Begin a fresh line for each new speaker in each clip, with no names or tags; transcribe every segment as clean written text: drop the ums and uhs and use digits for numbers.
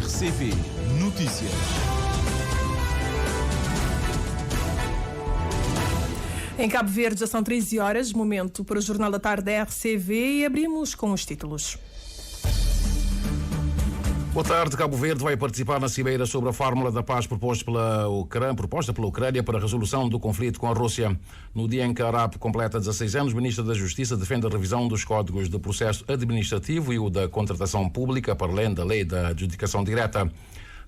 RCV Notícias.
Em Cabo Verde já são 13 horas, momento para o Jornal da Tarde da RCV e abrimos com os títulos.
Boa tarde. Cabo Verde vai participar na cimeira sobre a fórmula da paz proposta pela Ucrânia para a resolução do conflito com a Rússia. No dia em que a ARAP completa 16 anos, o Ministro da Justiça defende a revisão dos códigos de processo administrativo e o da contratação pública, para além da lei da adjudicação direta.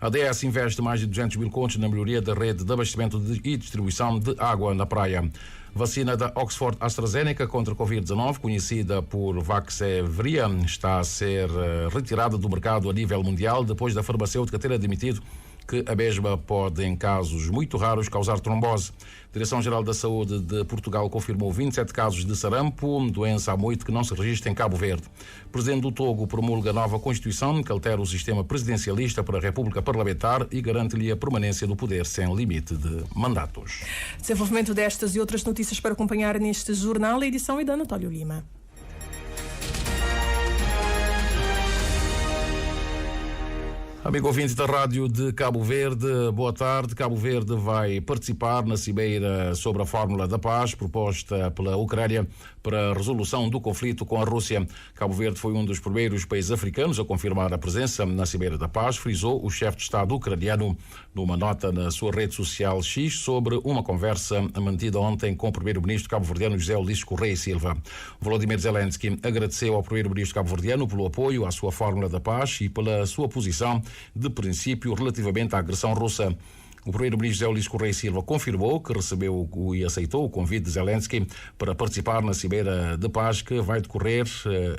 A ADS investe mais de 200 mil contos na melhoria da rede de abastecimento e distribuição de água na praia. Vacina da Oxford AstraZeneca contra a Covid-19, conhecida por Vaxzevria, está a ser retirada do mercado a nível mundial depois da farmacêutica ter admitido que a mesma pode, em casos muito raros, causar trombose. A Direção-Geral da Saúde de Portugal confirmou 27 casos de sarampo, doença há muito que não se registra em Cabo Verde. O Presidente do Togo promulga a nova Constituição que altera o sistema presidencialista para a República Parlamentar e garante-lhe a permanência do poder sem limite de mandatos.
Desenvolvimento destas e outras notícias para acompanhar neste jornal, a edição é de António Lima.
Amigo ouvinte da Rádio de Cabo Verde, boa tarde. Cabo Verde vai participar na cimeira sobre a fórmula da paz proposta pela Ucrânia para a resolução do conflito com a Rússia. Cabo Verde foi um dos primeiros países africanos a confirmar a presença na cimeira da paz, frisou o chefe de Estado ucraniano numa nota na sua rede social X sobre uma conversa mantida ontem com o primeiro-ministro cabo-verdiano José Ulisses Correia e Silva. Volodymyr Zelensky agradeceu ao primeiro-ministro cabo-verdiano pelo apoio à sua fórmula da paz e pela sua posição de princípio relativamente à agressão russa. O primeiro-ministro José Ulisses Correia e Silva confirmou que recebeu e aceitou o convite de Zelensky para participar na cimeira de paz que vai decorrer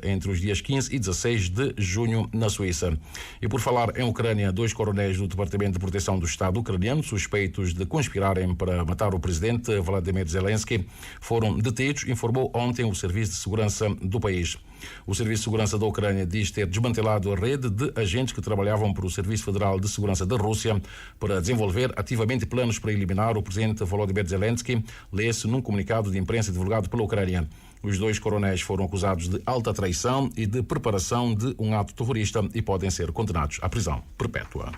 entre os dias 15 e 16 de junho na Suíça. E por falar em Ucrânia, 2 coronéis do Departamento de Proteção do Estado ucraniano, suspeitos de conspirarem para matar o presidente Volodymyr Zelensky, foram detidos, informou ontem o Serviço de Segurança do país. O Serviço de Segurança da Ucrânia diz ter desmantelado a rede de agentes que trabalhavam para o Serviço Federal de Segurança da Rússia para desenvolver ativamente planos para eliminar o presidente Volodymyr Zelensky, lê-se num comunicado de imprensa divulgado pela Ucrânia. Os 2 coronéis foram acusados de alta traição e de preparação de um ato terrorista e podem ser condenados à prisão perpétua.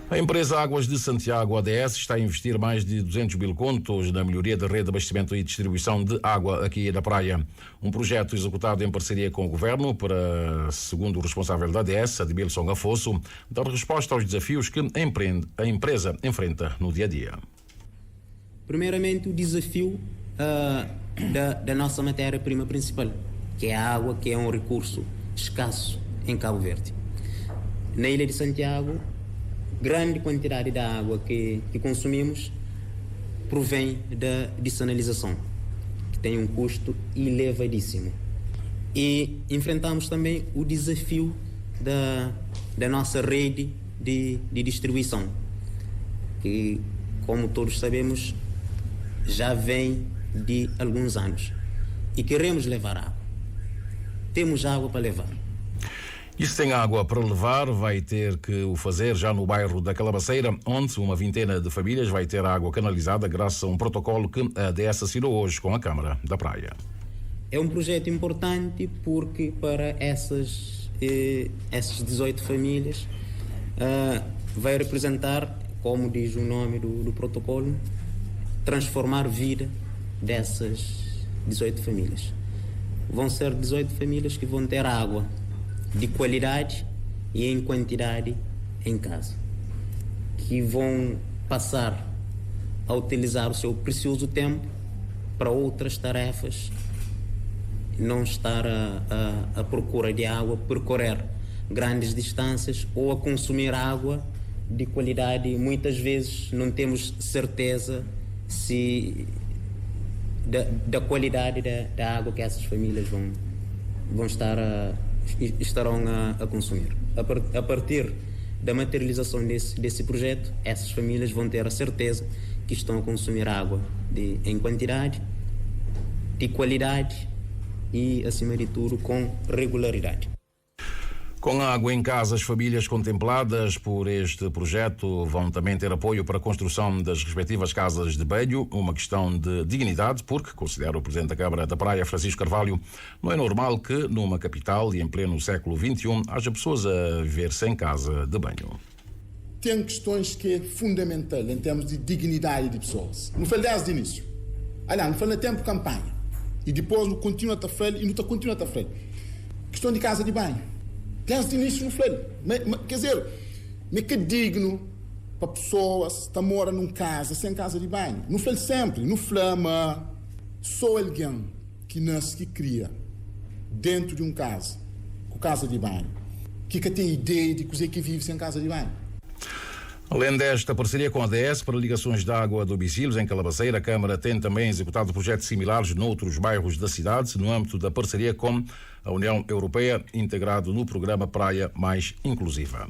A empresa Águas de Santiago, ADS, está a investir mais de 200 mil contos na melhoria da rede de abastecimento e distribuição de água aqui na praia. Um projeto executado em parceria com o Governo para, segundo o responsável da ADS, Admilson Afosso, dar resposta aos desafios que a empresa enfrenta no dia-a-dia.
Primeiramente, o desafio da nossa matéria-prima principal, que é a água, que é um recurso escasso em Cabo Verde. Na Ilha de Santiago, grande quantidade da água que consumimos provém da dessalinização, que tem um custo elevadíssimo. E enfrentamos também o desafio da nossa rede de distribuição, que, como todos sabemos, já vem de alguns anos. E queremos levar água. Temos água para levar.
E se tem água para levar, vai ter que o fazer já no bairro da Calabaceira, onde uma vintena de famílias vai ter água canalizada graças a um protocolo que a ADS assinou hoje com a Câmara da Praia.
É um projeto importante porque para essas 18 famílias vai representar, como diz o nome do protocolo, transformar vida dessas 18 famílias. Vão ser 18 famílias que vão ter água de qualidade e em quantidade em casa, que vão passar a utilizar o seu precioso tempo para outras tarefas, não estar à procura de água, percorrer grandes distâncias ou a consumir água de qualidade. Muitas vezes não temos certeza da qualidade da água que essas famílias estarão a consumir. A partir da materialização desse projeto, essas famílias vão ter a certeza que estão a consumir água em quantidade, de qualidade e, acima de tudo, com regularidade.
Com água em casa, as famílias contempladas por este projeto vão também ter apoio para a construção das respectivas casas de banho, uma questão de dignidade, porque, considera o Presidente da Câmara da Praia, Francisco Carvalho, não é normal que, numa capital e em pleno século XXI, haja pessoas a viver sem casa de banho.
Tem questões que é fundamental em termos de dignidade de pessoas. Não foi desde o início. Aliás, não foi no tempo de campanha. E depois não continua a fazer e não continua a fazer. Questão de casa de banho. Desde o início não foi. Quer dizer, mas que digno para pessoas que moram numa casa sem casa de banho. Não foi sempre. Não flama. Só alguém que nasce, que cria dentro de um casa, com casa de banho, que tem ideia de coisa que vive sem casa de banho.
Além desta parceria com a ADS para ligações de água a domicílios em Calabaceira, a Câmara tem também executado projetos similares noutros bairros da cidade, no âmbito da parceria com a União Europeia, integrado no programa Praia Mais Inclusiva.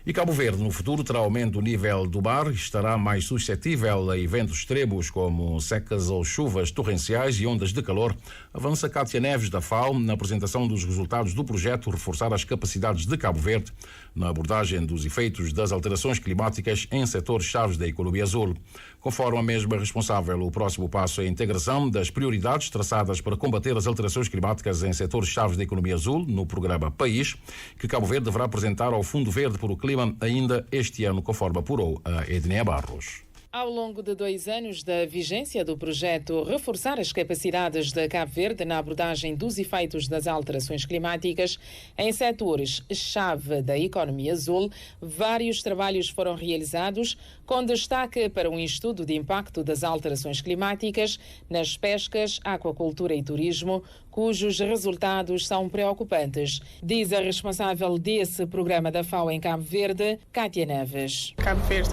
E Cabo Verde, no futuro, terá aumento do nível do mar e estará mais suscetível a eventos extremos como secas ou chuvas torrenciais e ondas de calor, avança Cátia Neves, da FAO, na apresentação dos resultados do projeto Reforçar as Capacidades de Cabo Verde, na abordagem dos efeitos das alterações climáticas em setores-chave da economia azul. Conforme a mesma responsável, o próximo passo é a integração das prioridades traçadas para combater as alterações climáticas em setores-chave da economia azul no programa País, que Cabo Verde deverá apresentar ao Fundo Verde para o Clima ainda este ano, conforme apurou a Edneia Barros.
Ao longo de 2 anos da vigência do projeto Reforçar as Capacidades de Cabo Verde na abordagem dos efeitos das alterações climáticas em setores-chave da economia azul, vários trabalhos foram realizados, com destaque para um estudo de impacto das alterações climáticas nas pescas, aquacultura e turismo, cujos resultados são preocupantes, diz a responsável desse programa da FAO em Cabo Verde, Cátia Neves.
Cabo Verde,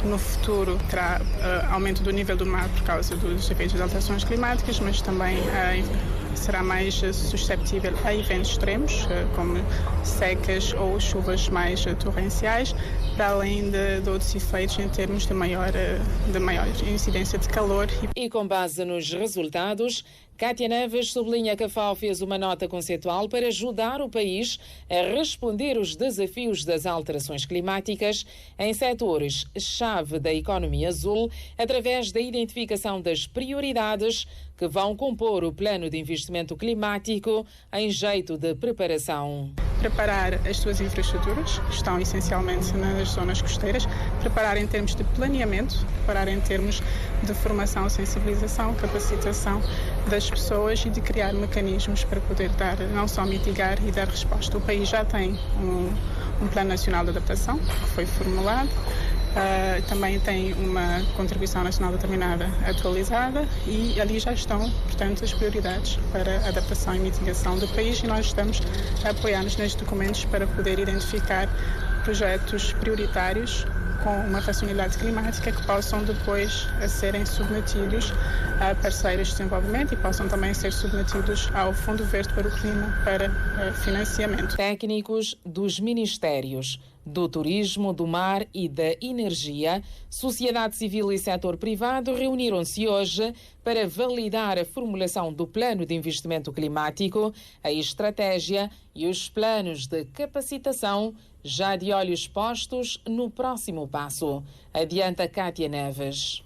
no futuro, terá aumento do nível do mar por causa dos efeitos das alterações climáticas, mas também será mais susceptível a eventos extremos, como secas ou chuvas mais torrenciais, para além de outros efeitos em termos de maior incidência de calor.
E com base nos resultados, Cátia Neves sublinha que a FAO fez uma nota conceitual para ajudar o país a responder aos desafios das alterações climáticas em setores-chave da economia azul, através da identificação das prioridades que vão compor o plano de investimento climático em jeito de preparação.
Preparar as suas infraestruturas, que estão essencialmente nas zonas costeiras, preparar em termos de planeamento, preparar em termos de formação, sensibilização, capacitação das pessoas e de criar mecanismos para poder não só mitigar e dar resposta. O país já tem um Plano Nacional de Adaptação, que foi formulado. Também tem uma Contribuição Nacional Determinada atualizada e ali já estão, portanto, as prioridades para a adaptação e mitigação do país, e nós estamos a apoiar-nos nestes documentos para poder identificar projetos prioritários com uma racionalidade climática que possam depois serem submetidos a parceiros de desenvolvimento e possam também ser submetidos ao Fundo Verde para o Clima para financiamento.
Técnicos dos Ministérios do Turismo, do Mar e da Energia, sociedade civil e setor privado reuniram-se hoje para validar a formulação do Plano de Investimento Climático, a estratégia e os planos de capacitação, já de olhos postos no próximo passo. Adianta Cátia Neves.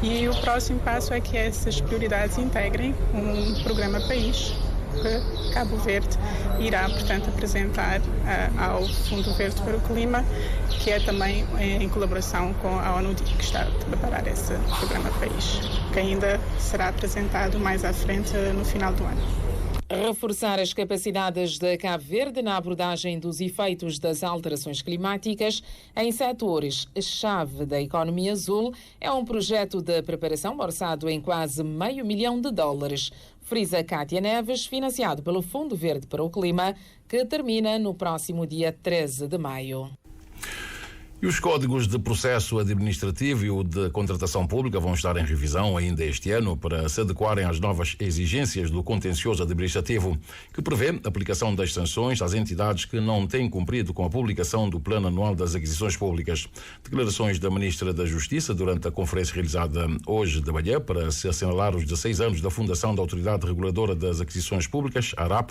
E o próximo passo é que essas prioridades integrem um programa País, que Cabo Verde irá, portanto, apresentar ao Fundo Verde para o Clima, que é também em colaboração com a ONU, que está a preparar esse programa País, que ainda será apresentado mais à frente no final do ano.
Reforçar as capacidades de Cabo Verde na abordagem dos efeitos das alterações climáticas em setores-chave da economia azul é um projeto de preparação orçado em quase $500 milhão, frisa Cátia Neves, financiado pelo Fundo Verde para o Clima, que termina no próximo dia 13 de maio.
E os códigos de processo administrativo e o de contratação pública vão estar em revisão ainda este ano para se adequarem às novas exigências do contencioso administrativo, que prevê a aplicação das sanções às entidades que não têm cumprido com a publicação do Plano Anual das Aquisições Públicas. Declarações da Ministra da Justiça durante a conferência realizada hoje de manhã para se assinalar os 16 anos da fundação da Autoridade Reguladora das Aquisições Públicas, ARAP.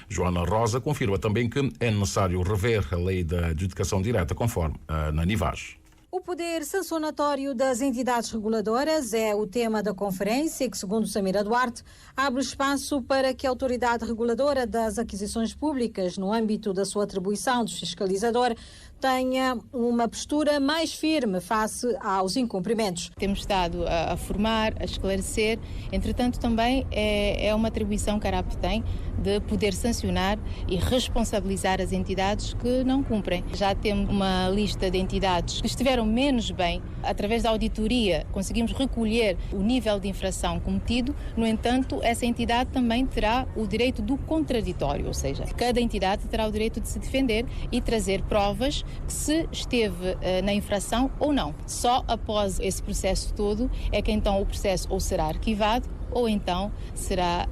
Joana Rosa confirma também que é necessário rever a lei da adjudicação direta conforme a NIVAS.
O poder sancionatório das entidades reguladoras é o tema da conferência que, segundo Samira Duarte, abre espaço para que a autoridade reguladora das aquisições públicas, no âmbito da sua atribuição de fiscalizador, tenha uma postura mais firme face aos incumprimentos.
Temos estado a formar, a esclarecer, entretanto também é uma atribuição que a ARAP tem de poder sancionar e responsabilizar as entidades que não cumprem. Já temos uma lista de entidades que estiveram menos bem. Através da auditoria conseguimos recolher o nível de infração cometido, no entanto essa entidade também terá o direito do contraditório, ou seja, cada entidade terá o direito de se defender e trazer provas que se esteve na infração ou não. Só após esse processo todo é que então o processo ou será arquivado ou então será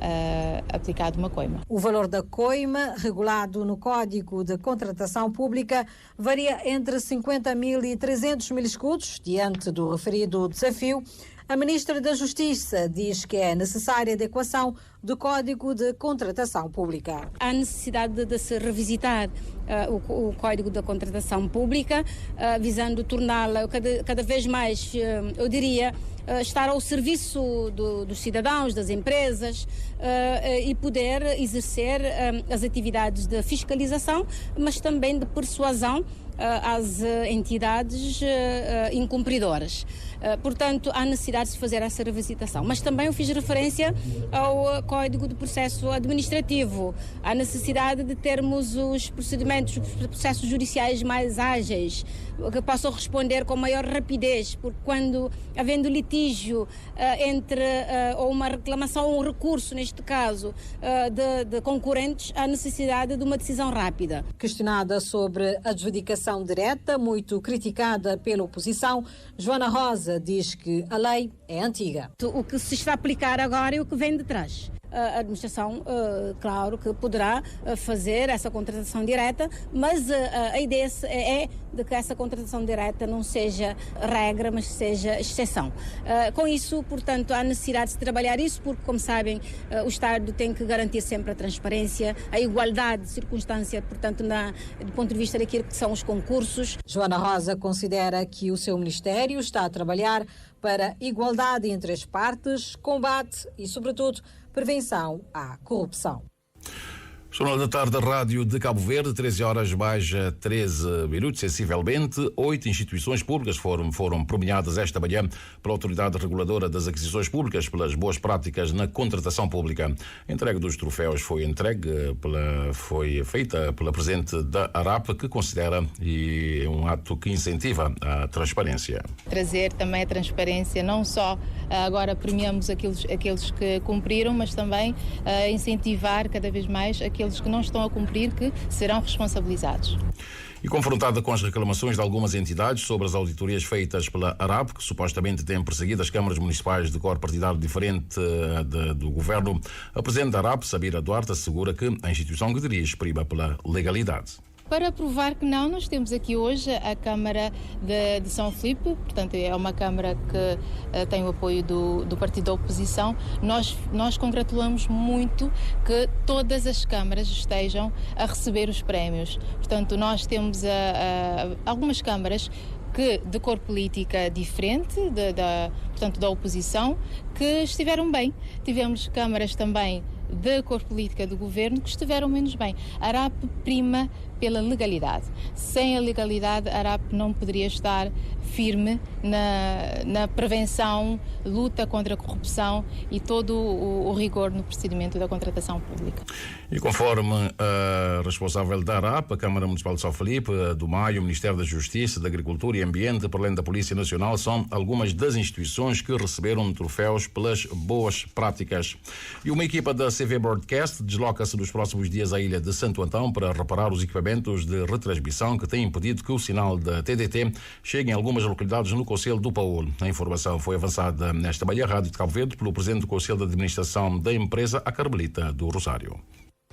aplicado uma coima.
O valor da coima, regulado no Código de Contratação Pública, varia entre 50 mil e 300 mil escudos. Diante do referido desafio, a Ministra da Justiça diz que é necessária a adequação do Código de Contratação Pública.
Há necessidade de se revisitar o Código da Contratação Pública, visando torná-la cada vez mais, eu diria, estar ao serviço dos cidadãos, das empresas e poder exercer as atividades de fiscalização, mas também de persuasão às entidades incumpridoras. Portanto, há necessidade de fazer essa revisitação. Mas também eu fiz referência ao Código de Processo Administrativo. Há necessidade de termos os procedimentos, os processos judiciais mais ágeis, que possam responder com maior rapidez, porque quando, havendo litígio ou uma reclamação ou um recurso, neste caso, de concorrentes, há necessidade de uma decisão rápida.
Questionada sobre a adjudicação direta, muito criticada pela oposição, Joana Rosa diz que a lei é antiga.
O que se está a aplicar agora é o que vem de trás. A administração, claro, que poderá fazer essa contratação direta, mas a ideia é de que essa contratação direta não seja regra, mas seja exceção. Com isso, portanto, há necessidade de trabalhar isso, porque, como sabem, o Estado tem que garantir sempre a transparência, a igualdade de circunstância, portanto, do ponto de vista daquilo que são os concursos.
Joana Rosa considera que o seu Ministério está a trabalhar para igualdade entre as partes, combate e, sobretudo, prevenção à corrupção.
Jornal da Tarde da Rádio de Cabo Verde, 13 horas mais 13 minutos, sensivelmente. 8 instituições públicas foram premiadas esta manhã pela Autoridade Reguladora das Aquisições Públicas pelas boas práticas na contratação pública. A entrega dos troféus foi feita pela Presidente da ARAP, que considera um ato que incentiva a transparência.
Trazer também a transparência, não só agora premiamos aqueles que cumpriram, mas também incentivar cada vez mais aqueles que não estão a cumprir, que serão responsabilizados.
E confrontada com as reclamações de algumas entidades sobre as auditorias feitas pela ARAP, que supostamente têm perseguido as câmaras municipais de cor partidário diferente do governo, a Presidente da ARAP, Samira Duarte, assegura que a instituição que dirige prima pela legalidade.
Para provar que não, nós temos aqui hoje a Câmara de São Filipe, portanto é uma Câmara que tem o apoio do partido da oposição. Nós congratulamos muito que todas as câmaras estejam a receber os prémios. Portanto, nós temos algumas câmaras de cor política diferente, portanto da oposição, que estiveram bem. Tivemos câmaras também de cor política do governo que estiveram menos bem. A ARAP prima pela legalidade. Sem a legalidade, a ARAP não poderia estar firme na prevenção, luta contra a corrupção e todo o rigor no procedimento da contratação pública.
E conforme a responsável da ARAP, a Câmara Municipal de São Filipe, do Maio, o Ministério da Justiça, da Agricultura e Ambiente, para além da Polícia Nacional, são algumas das instituições que receberam troféus pessoas pelas boas práticas. E uma equipa da CV Broadcast desloca-se nos próximos dias à ilha de Santo Antão para reparar os equipamentos de retransmissão que têm impedido que o sinal da TDT chegue em algumas localidades no Conselho do Paúl. A informação foi avançada nesta manhã Rádio de Cabo Verde pelo presidente do Conselho de Administração da empresa, a Carmelita do Rosário.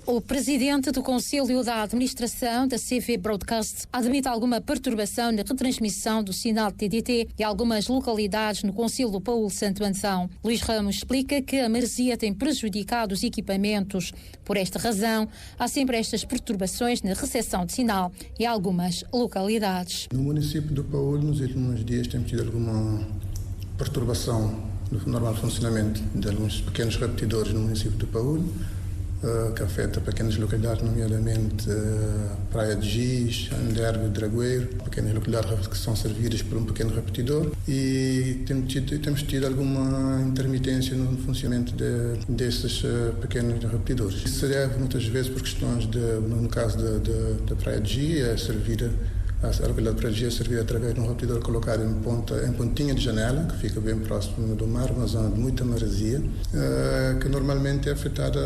O presidente do Conselho da Administração da CV Broadcast admite alguma perturbação na retransmissão do sinal TDT em algumas localidades no Conselho do Paúl Santo Antão. Luís Ramos explica que a maresia tem prejudicado os equipamentos. Por esta razão, há sempre estas perturbações na recepção de sinal em algumas localidades.
No município do Paúl, nos últimos dias, temos tido alguma perturbação no normal funcionamento de alguns pequenos repetidores no município do Paúl, que afeta pequenas localidades, nomeadamente Praia de Giz, Anderve, Dragoeiro, pequenas localidades que são servidas por um pequeno repetidor, e temos tido alguma intermitência no funcionamento desses pequenos repetidores. Isso se deve muitas vezes por questões no caso da Praia de Giz, é servida a localidade de Praia de Giz é servida através de um repetidor colocado em pontinha de janela, que fica bem próximo do mar, uma zona de muita maresia, que normalmente é afetada.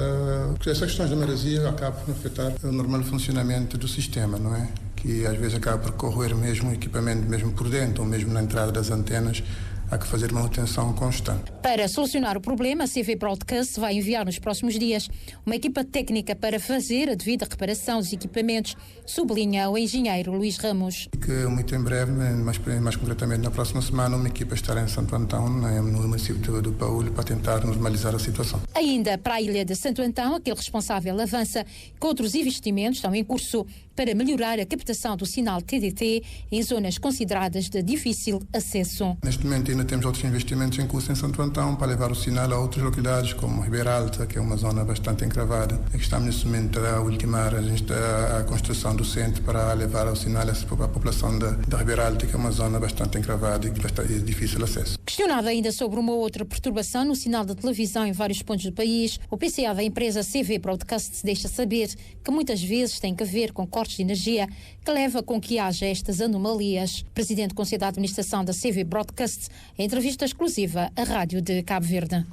Essas questões da maresia acabam por afetar o normal funcionamento do sistema, não é? Que às vezes acaba por corroer mesmo o equipamento, mesmo por dentro, ou mesmo na entrada das antenas. Há que fazer manutenção constante.
Para solucionar o problema, a CV Broadcast vai enviar nos próximos dias uma equipa técnica para fazer a devida reparação dos equipamentos, sublinha o engenheiro Luís Ramos.
Que muito em breve, mais concretamente na próxima semana, uma equipa estará em Santo Antão, no município do Paúl, para tentar normalizar a situação.
Ainda para a ilha de Santo Antão, aquele responsável avança que outros investimentos estão em curso para melhorar a captação do sinal TDT em zonas consideradas de difícil acesso.
Neste momento ainda temos outros investimentos em curso em Santo Antão para levar o sinal a outras localidades, como Ribeira Alta, que é uma zona bastante encravada. Estamos neste momento a ultimar a construção do centro para levar o sinal à população da Ribeira Alta, que é uma zona bastante encravada e de difícil acesso.
Questionado ainda sobre uma outra perturbação no sinal de televisão em vários pontos do país, o PCA da empresa CV Broadcast deixa saber que muitas vezes tem que ver com cortes de energia que leva com que haja estas anomalias. Presidente do Conselho de Administração da CV Broadcast, em entrevista exclusiva à Rádio de Cabo Verde.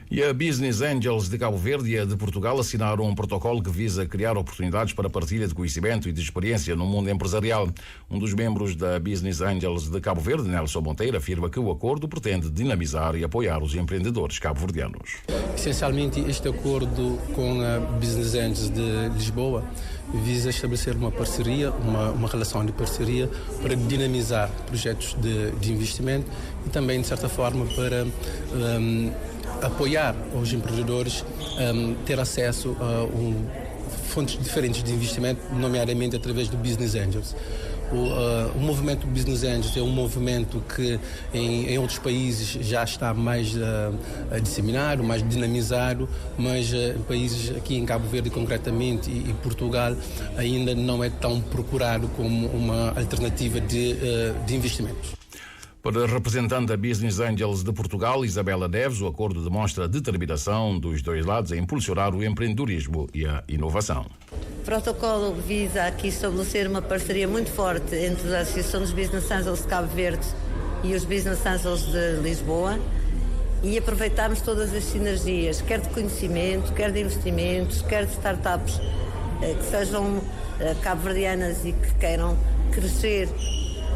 E a Business Angels de Cabo Verde e a de Portugal assinaram um protocolo que visa criar oportunidades para partilha de conhecimento e de experiência no mundo empresarial. Um dos membros da Business Angels de Cabo Verde, Nelson Monteiro, afirma que o acordo pretende dinamizar e apoiar os empreendedores cabo-verdianos.
Essencialmente, este acordo com a Business Angels de Lisboa visa estabelecer uma parceria, uma relação de parceria para dinamizar projetos de investimento e também, de certa forma, para apoiar os empreendedores ter acesso a fontes diferentes de investimento, nomeadamente através do Business Angels. O movimento Business Angels é um movimento que em outros países já está mais disseminado, mais dinamizado, mas em países aqui em Cabo Verde concretamente e Portugal ainda não é tão procurado como uma alternativa de investimentos.
Para a representante da Business Angels de Portugal, Isabela Neves, o acordo demonstra a determinação dos dois lados em impulsionar o empreendedorismo e a inovação.
O protocolo visa aqui estabelecer uma parceria muito forte entre a Associação dos Business Angels de Cabo Verde e os Business Angels de Lisboa e aproveitarmos todas as sinergias, quer de conhecimento, quer de investimentos, quer de startups que sejam cabo-verdianas e que queiram crescer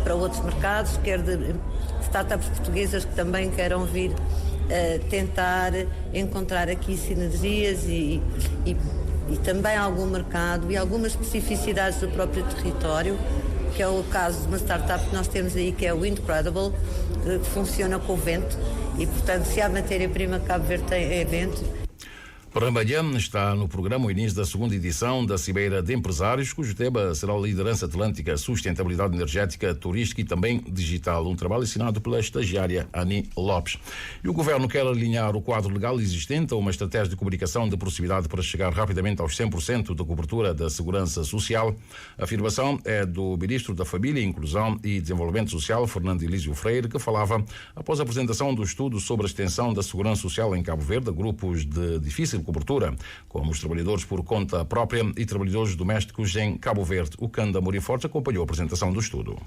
para outros mercados, quer de startups portuguesas que também queiram vir tentar encontrar aqui sinergias e também algum mercado e algumas especificidades do próprio território, que é o caso de uma startup que nós temos aí, que é o Incredible, que funciona com o vento e, portanto, se há matéria-prima que Cabo Verde tem, é vento.
Para amanhã está no programa o início da segunda edição da Cimeira de Empresários, cujo tema será a liderança atlântica, sustentabilidade energética, turística e também digital. Um trabalho assinado pela estagiária Ani Lopes. E o Governo quer alinhar o quadro legal existente a uma estratégia de comunicação de proximidade para chegar rapidamente aos 100% da cobertura da segurança social. A afirmação é do Ministro da Família, Inclusão e Desenvolvimento Social, Fernando Elísio Freire, que falava após a apresentação do estudo sobre a extensão da segurança social em Cabo Verde a grupos de difícil cobertura, como os trabalhadores por conta própria e trabalhadores domésticos em Cabo Verde. O Canda Amorim Forte acompanhou a apresentação do estudo.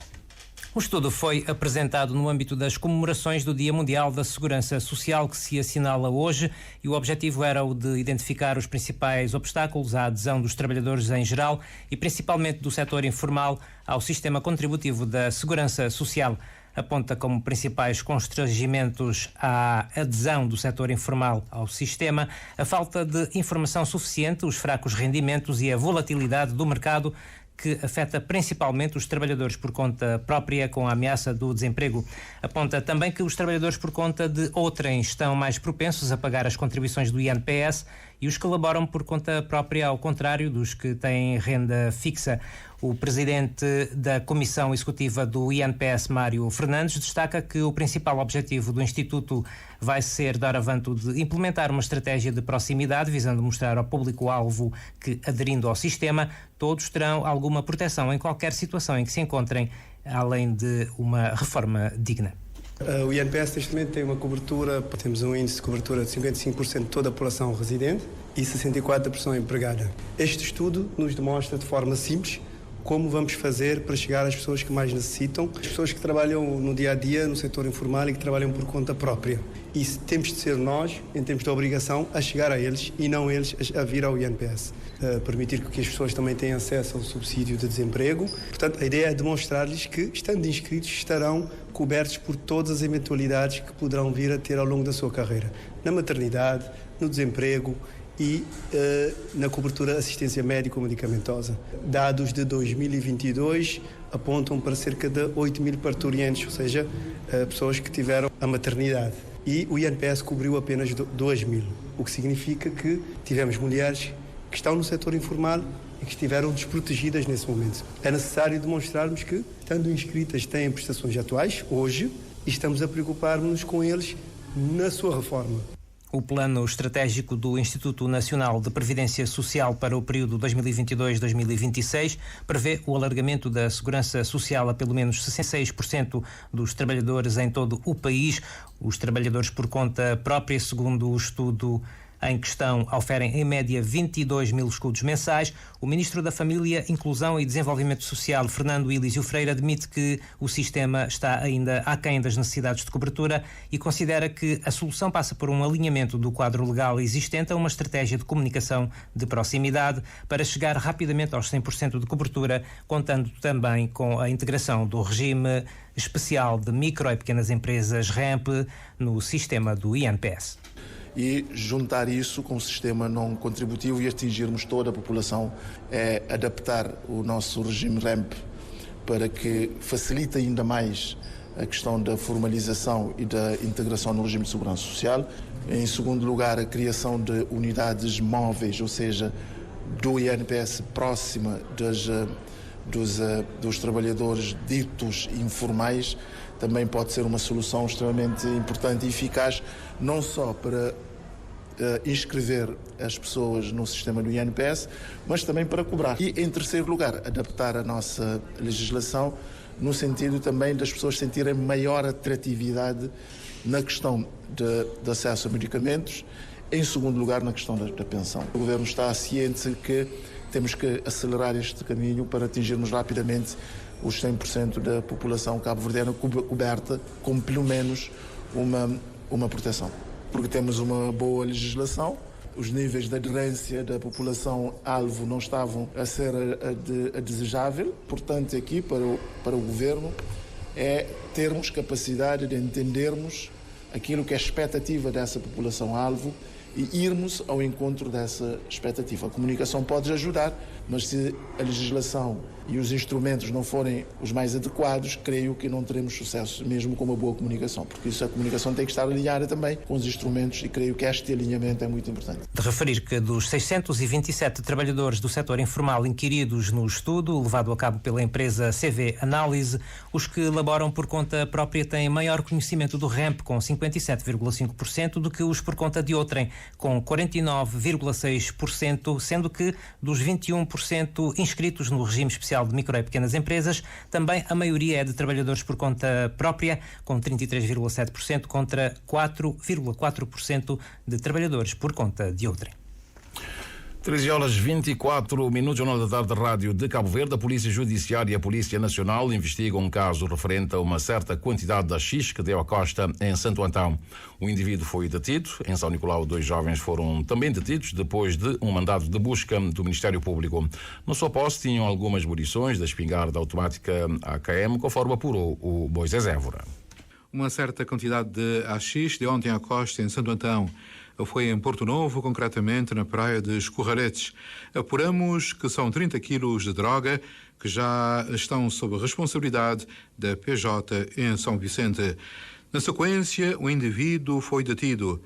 O estudo foi apresentado no âmbito das comemorações do Dia Mundial da Segurança Social, que se assinala hoje, e o objetivo era o de identificar os principais obstáculos à adesão dos trabalhadores em geral e principalmente do setor informal ao sistema contributivo da Segurança Social. Aponta como principais constrangimentos à adesão do setor informal ao sistema a falta de informação suficiente, os fracos rendimentos e a volatilidade do mercado, que afeta principalmente os trabalhadores por conta própria com a ameaça do desemprego. Aponta também que os trabalhadores por conta de outrem estão mais propensos a pagar as contribuições do INPS e os que laboram por conta própria, ao contrário dos que têm renda fixa. O presidente da Comissão Executiva do INPS, Mário Fernandes, destaca que o principal objetivo do Instituto vai ser dar avanço de implementar uma estratégia de proximidade, visando mostrar ao público-alvo que, aderindo ao sistema, todos terão alguma proteção em qualquer situação em que se encontrem, além de uma reforma digna.
O INPS neste momento tem uma cobertura, temos um índice de cobertura de 55% de toda a população residente e 64% empregada. Este estudo nos demonstra de forma simples como vamos fazer para chegar às pessoas que mais necessitam, as pessoas que trabalham no dia a dia no setor informal e que trabalham por conta própria. E temos de ser nós, em termos de obrigação, a chegar a eles e não eles a vir ao INPS. Permitir que as pessoas também tenham acesso ao subsídio de desemprego. Portanto, a ideia é demonstrar-lhes que, estando inscritos, estarão cobertos por todas as eventualidades que poderão vir a ter ao longo da sua carreira. Na maternidade, no desemprego e na cobertura assistência médico-medicamentosa. Dados de 2022 apontam para cerca de 8 mil parturientes, ou seja, pessoas que tiveram a maternidade. E o INPS cobriu apenas 2 mil, o que significa que tivemos mulheres que estão no setor informal e que estiveram desprotegidas nesse momento. É necessário demonstrarmos que, estando inscritas, têm prestações atuais, hoje, e estamos a preocupar-nos com eles na sua reforma.
O plano estratégico do Instituto Nacional de Previdência Social para o período 2022-2026 prevê o alargamento da segurança social a pelo menos 66% dos trabalhadores em todo o país. Os trabalhadores por conta própria, segundo o estudo em questão, oferem em média 22 mil escudos mensais. O Ministro da Família, Inclusão e Desenvolvimento Social, Fernando Ilísio Freire, admite que o sistema está ainda aquém das necessidades de cobertura e considera que a solução passa por um alinhamento do quadro legal existente a uma estratégia de comunicação de proximidade para chegar rapidamente aos 100% de cobertura, contando também com a integração do regime especial de micro e pequenas empresas REMP no sistema do INPS.
E juntar isso com o sistema não contributivo e atingirmos toda a população, é adaptar o nosso regime REMP para que facilite ainda mais a questão da formalização e da integração no regime de segurança social. Em segundo lugar, a criação de unidades móveis, ou seja, do INPS próxima dos trabalhadores ditos informais, também pode ser uma solução extremamente importante e eficaz, não só para inscrever as pessoas no sistema do INPS, mas também para cobrar. E, em terceiro lugar, adaptar a nossa legislação no sentido também das pessoas sentirem maior atratividade na questão de acesso a medicamentos, em segundo lugar, na questão da pensão. O Governo está ciente que temos que acelerar este caminho para atingirmos rapidamente os 100% da população cabo-verdiana coberta com pelo menos uma proteção. Porque temos uma boa legislação, os níveis de aderência da população-alvo não estavam a ser a desejável, portanto aqui para o Governo é termos capacidade de entendermos aquilo que é a expectativa dessa população-alvo e irmos ao encontro dessa expectativa. A comunicação pode ajudar, mas se a legislação e os instrumentos não forem os mais adequados, creio que não teremos sucesso, mesmo com uma boa comunicação, porque isso, a comunicação tem que estar alinhada também com os instrumentos e creio que este alinhamento é muito importante.
De referir que dos 627 trabalhadores do setor informal inquiridos no estudo, levado a cabo pela empresa CV Análise, os que laboram por conta própria têm maior conhecimento do REMP, com 57,5%, do que os por conta de outrem, com 49,6%, sendo que dos 21% inscritos no regime especial de micro e pequenas empresas, também a maioria é de trabalhadores por conta própria, com 33,7% contra 4,4% de trabalhadores por conta de outrem.
13h24, Jornal da Tarde, Rádio de Cabo Verde. A Polícia Judiciária e a Polícia Nacional investigam um caso referente a uma certa quantidade de haxixe que deu à costa em Santo Antão. O indivíduo foi detido. Em São Nicolau, 2 jovens foram também detidos depois de um mandado de busca do Ministério Público. Na sua posse tinham algumas munições da espingarda automática AKM, conforme apurou o Moisés Évora.
Uma certa quantidade de haxixe de ontem à costa em Santo Antão. Foi em Porto Novo, concretamente na praia de Escorraretes. Apuramos que são 30 quilos de droga que já estão sob a responsabilidade da PJ em São Vicente. Na sequência, o indivíduo foi detido.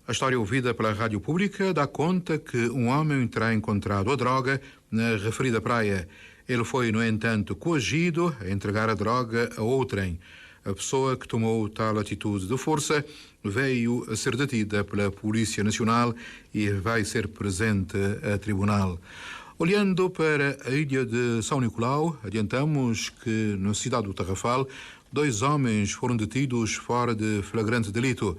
A história ouvida pela Rádio Pública dá conta que um homem terá encontrado a droga na referida praia. Ele foi, no entanto, coagido a entregar a droga a outrem. A pessoa que tomou tal atitude de força veio a ser detida pela Polícia Nacional e vai ser presente a tribunal. Olhando para a ilha de São Nicolau, adiantamos que na cidade do Tarrafal 2 homens foram detidos fora de flagrante delito.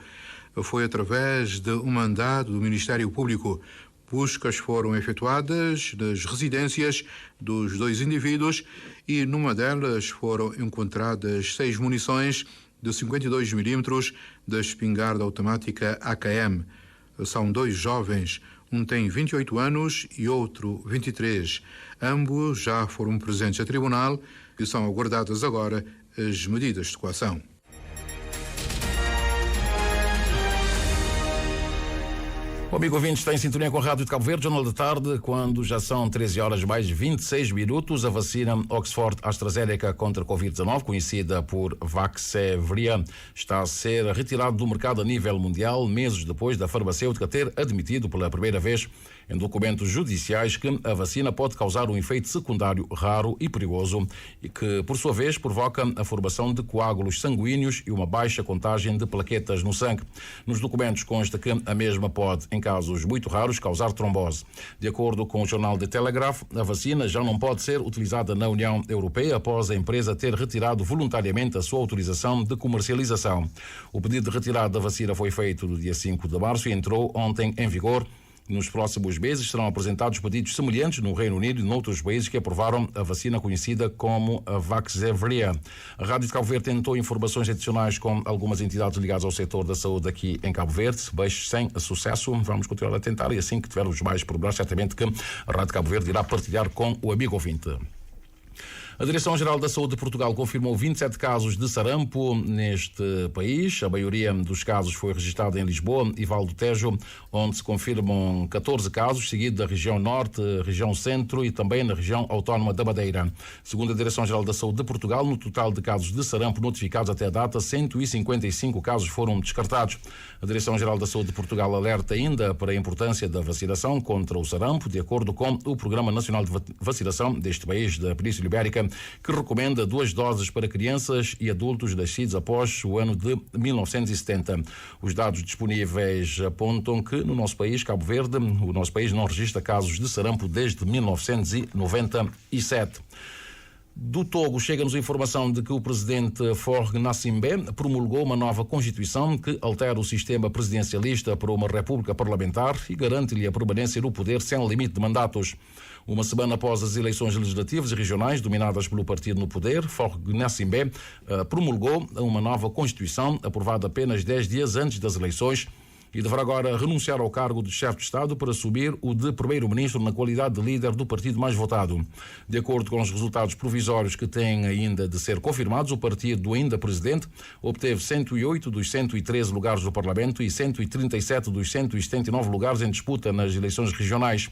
Foi através de um mandado do Ministério Público. Buscas foram efetuadas nas residências dos 2 indivíduos e numa delas foram encontradas 6 munições de 52 milímetros da espingarda automática AKM. São 2 jovens, um tem 28 anos e outro 23. Ambos já foram presentes a tribunal e são aguardadas agora as medidas de coação.
O amigo ouvinte está em sintonia com a Rádio de Cabo Verde, Jornal da Tarde, quando já são 13h mais 26 minutos. A vacina Oxford AstraZeneca contra a Covid-19, conhecida por Vaxzevria, está a ser retirada do mercado a nível mundial, meses depois da farmacêutica ter admitido pela primeira vez em documentos judiciais que a vacina pode causar um efeito secundário raro e perigoso e que, por sua vez, provoca a formação de coágulos sanguíneos e uma baixa contagem de plaquetas no sangue. Nos documentos consta que a mesma pode, em casos muito raros, causar trombose. De acordo com o jornal The Telegraph, a vacina já não pode ser utilizada na União Europeia após a empresa ter retirado voluntariamente a sua autorização de comercialização. O pedido de retirada da vacina foi feito no dia 5 de março e entrou ontem em vigor. Nos próximos meses serão apresentados pedidos semelhantes no Reino Unido e noutros países que aprovaram a vacina conhecida como a Vaxzevria. A Rádio de Cabo Verde tentou informações adicionais com algumas entidades ligadas ao setor da saúde aqui em Cabo Verde, mas sem sucesso. Vamos continuar a tentar e assim que tivermos mais problemas, certamente que a Rádio de Cabo Verde irá partilhar com o amigo ouvinte. A Direção-Geral da Saúde de Portugal confirmou 27 casos de sarampo neste país. A maioria dos casos foi registrada em Lisboa e Val do Tejo, onde se confirmam 14 casos, seguido da região norte, região centro e também na região autónoma da Madeira. Segundo a Direção-Geral da Saúde de Portugal, no total de casos de sarampo notificados até a data, 155 casos foram descartados. A Direção-Geral da Saúde de Portugal alerta ainda para a importância da vacinação contra o sarampo, de acordo com o Programa Nacional de Vacinação deste país, da Península Ibérica, que recomenda 2 doses para crianças e adultos nascidos após o ano de 1970. Os dados disponíveis apontam que no nosso país, Cabo Verde, o nosso país não registra casos de sarampo desde 1997. Do Togo chega-nos a informação de que o presidente Faure Gnassingbé promulgou uma nova Constituição que altera o sistema presidencialista para uma república parlamentar e garante-lhe a permanência no poder sem limite de mandatos. Uma semana após as eleições legislativas e regionais dominadas pelo partido no poder, Faure Gnassingbé promulgou uma nova Constituição aprovada apenas 10 dias antes das eleições e deverá agora renunciar ao cargo de chefe de Estado para assumir o de primeiro-ministro na qualidade de líder do partido mais votado. De acordo com os resultados provisórios que têm ainda de ser confirmados, o partido do ainda presidente obteve 108 dos 113 lugares do Parlamento e 137 dos 179 lugares em disputa nas eleições regionais.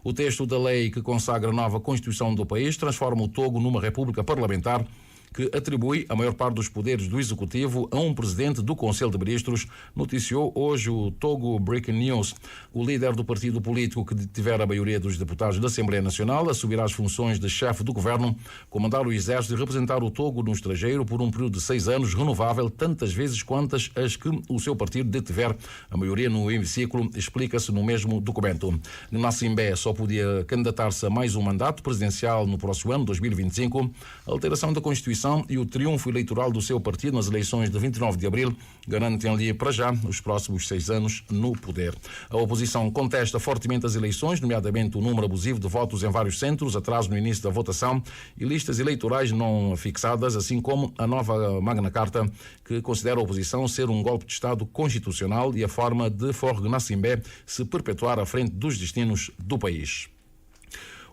O texto da lei que consagra a nova Constituição do país transforma o Togo numa república parlamentar que atribui a maior parte dos poderes do Executivo a um presidente do Conselho de Ministros, noticiou hoje o Togo Breaking News. O líder do partido político que tiver a maioria dos deputados da Assembleia Nacional assumirá as funções de chefe do governo, comandar o exército e representar o Togo no estrangeiro por um período de 6 anos, renovável tantas vezes quantas as que o seu partido detiver a maioria no hemiciclo, explica-se no mesmo documento. Gnassingbé só podia candidatar-se a mais um mandato presidencial no próximo ano, 2025. A alteração da Constituição oposição e o triunfo eleitoral do seu partido nas eleições de 29 de abril garantem-lhe para já os próximos 6 anos no poder. A oposição contesta fortemente as eleições, nomeadamente o número abusivo de votos em vários centros, atraso no início da votação e listas eleitorais não fixadas, assim como a nova Magna Carta, que considera a oposição ser um golpe de Estado constitucional e a forma de Faure Gnassingbé se perpetuar à frente dos destinos do país.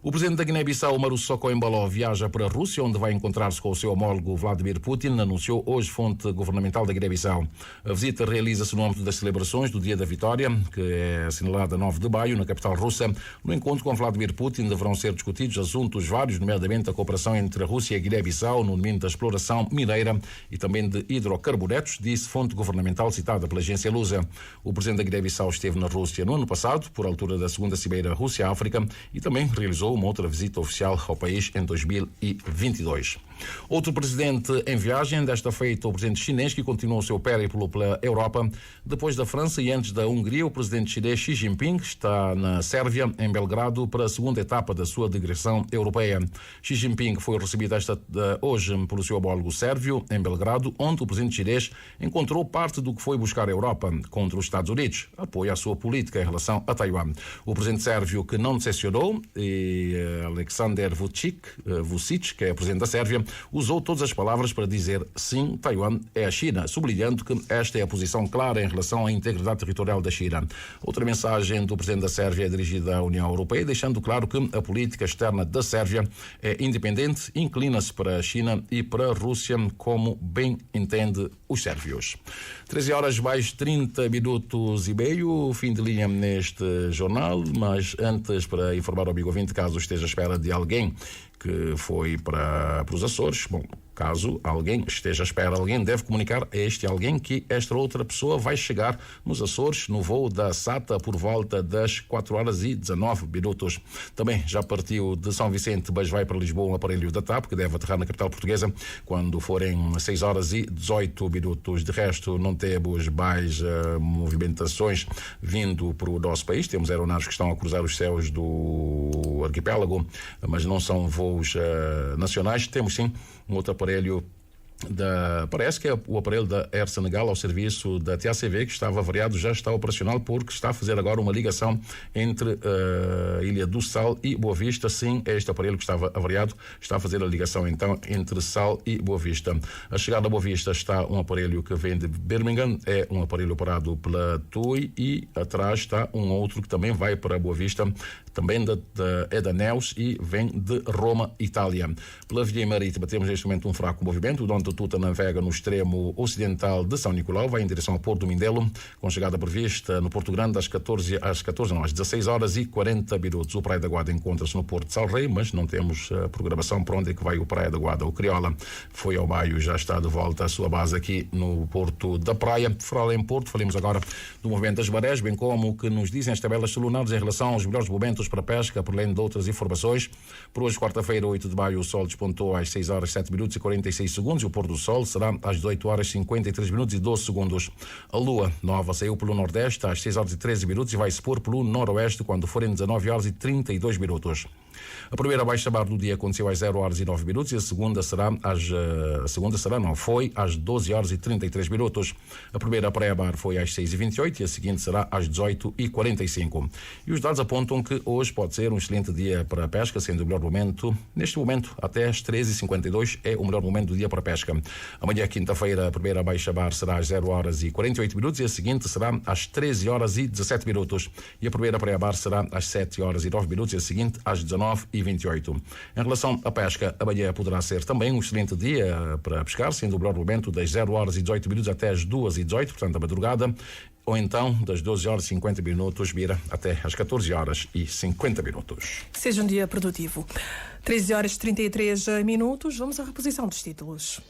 O presidente da Guiné-Bissau, Umaru Sissoco Embalo, viaja para a Rússia, onde vai encontrar-se com o seu homólogo Vladimir Putin, anunciou hoje fonte governamental da Guiné-Bissau. A visita realiza-se no âmbito das celebrações do Dia da Vitória, que é assinalada a 9 de maio, na capital russa. No encontro com Vladimir Putin deverão ser discutidos assuntos vários, nomeadamente a cooperação entre a Rússia e a Guiné-Bissau no domínio da exploração mineira e também de hidrocarburetos, disse fonte governamental citada pela agência Lusa. O presidente da Guiné-Bissau esteve na Rússia no ano passado, por altura da segunda Cimeira Rússia-África, e também realizou uma outra visita oficial ao país em 2022. Outro presidente em viagem, desta feita o presidente chinês, que continuou o seu périplo pela Europa. Depois da França e antes da Hungria, o presidente chinês Xi Jinping está na Sérvia, em Belgrado, para a segunda etapa da sua digressão europeia. Xi Jinping foi recebido hoje pelo seu homólogo sérvio, em Belgrado, onde o presidente chinês encontrou parte do que foi buscar a Europa contra os Estados Unidos, apoio à sua política em relação a Taiwan. O presidente sérvio, que não decepcionou, Aleksandar Vučić, que é presidente da Sérvia, usou todas as palavras para dizer sim, Taiwan é a China, sublinhando que esta é a posição clara em relação à integridade territorial da China. Outra mensagem do presidente da Sérvia é dirigida à União Europeia, deixando claro que a política externa da Sérvia é independente, inclina-se para a China e para a Rússia, como bem entende os sérvios. 13 horas mais 30 minutos e meio, fim de linha neste jornal, mas antes, para informar ao amigo ouvinte, caso esteja à espera de alguém que foi para os Açores, bom, caso alguém esteja à espera, alguém deve comunicar a este alguém que esta outra pessoa vai chegar nos Açores no voo da SATA por volta das 4 horas e 19 minutos. Também já partiu de São Vicente, mas vai para Lisboa um aparelho da TAP que deve aterrar na capital portuguesa quando forem 6 horas e 18 minutos. De resto, não temos mais movimentações vindo para o nosso país. Temos aeronaves que estão a cruzar os céus do arquipélago, mas não são voos nacionais. Temos sim um outro aparelho parece que é o aparelho da Air Senegal ao serviço da TACV, que estava avariado, já está operacional porque está a fazer agora uma ligação entre a Ilha do Sal e Boa Vista. Sim, é este aparelho que estava avariado, está a fazer a ligação então entre Sal e Boa Vista. A chegada a Boa Vista está um aparelho que vem de Birmingham, é um aparelho operado pela TUI, e atrás está um outro que também vai para Boa Vista, também é da Neus e vem de Roma, Itália. Pela via marítima temos neste momento um fraco movimento. O Dom Tuta navega no extremo ocidental de São Nicolau, vai em direção ao Porto do Mindelo, com chegada prevista no Porto Grande às 16 horas e 40 minutos. O Praia da Guarda encontra-se no Porto de Salrei, mas não temos a programação para onde é que vai o Praia da Guarda. O Crioula foi ao maio, já está de volta à sua base aqui no Porto da Praia. Por falar em Porto, falemos agora do movimento das marés, bem como o que nos dizem as tabelas solunares em relação aos melhores momentos para pesca, por além de outras informações. Por hoje, quarta-feira, 8 de maio, o sol despontou às 6 horas 7 minutos e 46 segundos e o pôr do sol será às 18 horas 53 minutos e 12 segundos. A lua nova saiu pelo nordeste às 6 horas e 13 minutos e vai se pôr pelo noroeste quando forem 19 horas e 32 minutos. A primeira baixa-mar do dia aconteceu às 0 horas e 9 minutos e a segunda foi às 12 horas e 33 minutos. A primeira praia-mar foi às 6 e 28 e a seguinte será às 18 e 45. E os dados apontam que hoje pode ser um excelente dia para a pesca, sendo o melhor momento, neste momento, até às 13h52 é o melhor momento do dia para a pesca. Amanhã, quinta-feira, a primeira baixa-mar será às 0 horas e 48 minutos e a seguinte será às 13 horas e 17 minutos. E a primeira praia-mar será às 7 horas e 9 minutos e a seguinte às 19 e 28. Em relação à pesca, amanhã poderá ser também um excelente dia para pescar, sendo o melhor momento das 0 horas e 18 minutos até as 2 e 18, portanto a madrugada, ou então das 12 horas e 50 minutos vira até às 14 horas e 50 minutos.
Seja um dia produtivo. 13 horas e 33 minutos, vamos à reposição dos títulos.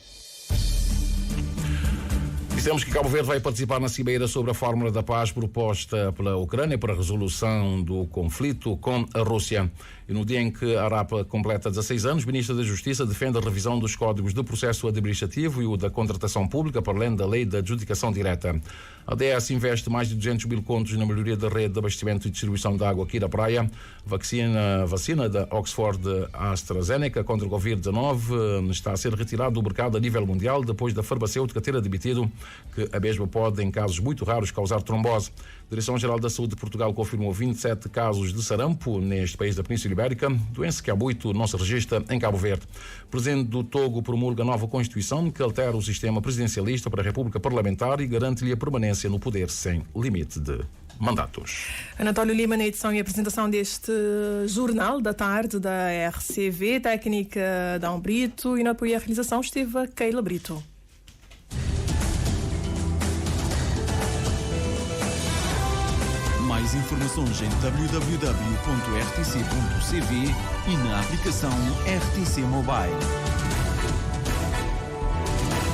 Dissemos que Cabo Verde vai participar na cimeira sobre a fórmula da paz proposta pela Ucrânia para a resolução do conflito com a Rússia. E no dia em que a ARAPA completa 16 anos, o Ministro da Justiça defende a revisão dos códigos de processo administrativo e o da contratação pública, para além da lei da adjudicação direta. A ADS investe mais de 200 mil contos na melhoria da rede de abastecimento e distribuição de água aqui da praia. Vacina da Oxford AstraZeneca contra o Covid-19 está a ser retirada do mercado a nível mundial depois da farmacêutica ter admitido que a mesma pode, em casos muito raros, causar trombose. A Direção-Geral da Saúde de Portugal confirmou 27 casos de sarampo neste país da Península Ibérica, doença que há muito não se registra em Cabo Verde. O presidente do Togo promulga a nova Constituição que altera o sistema presidencialista para a República Parlamentar e garante-lhe a permanência no poder sem limite de mandatos.
António Lima na edição e apresentação deste Jornal da Tarde da RCV, técnica Dão Brito, e no apoio à realização esteve a Keila Brito.
Mais informações em www.rtc.cv e na aplicação RTC Mobile.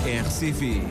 RCV,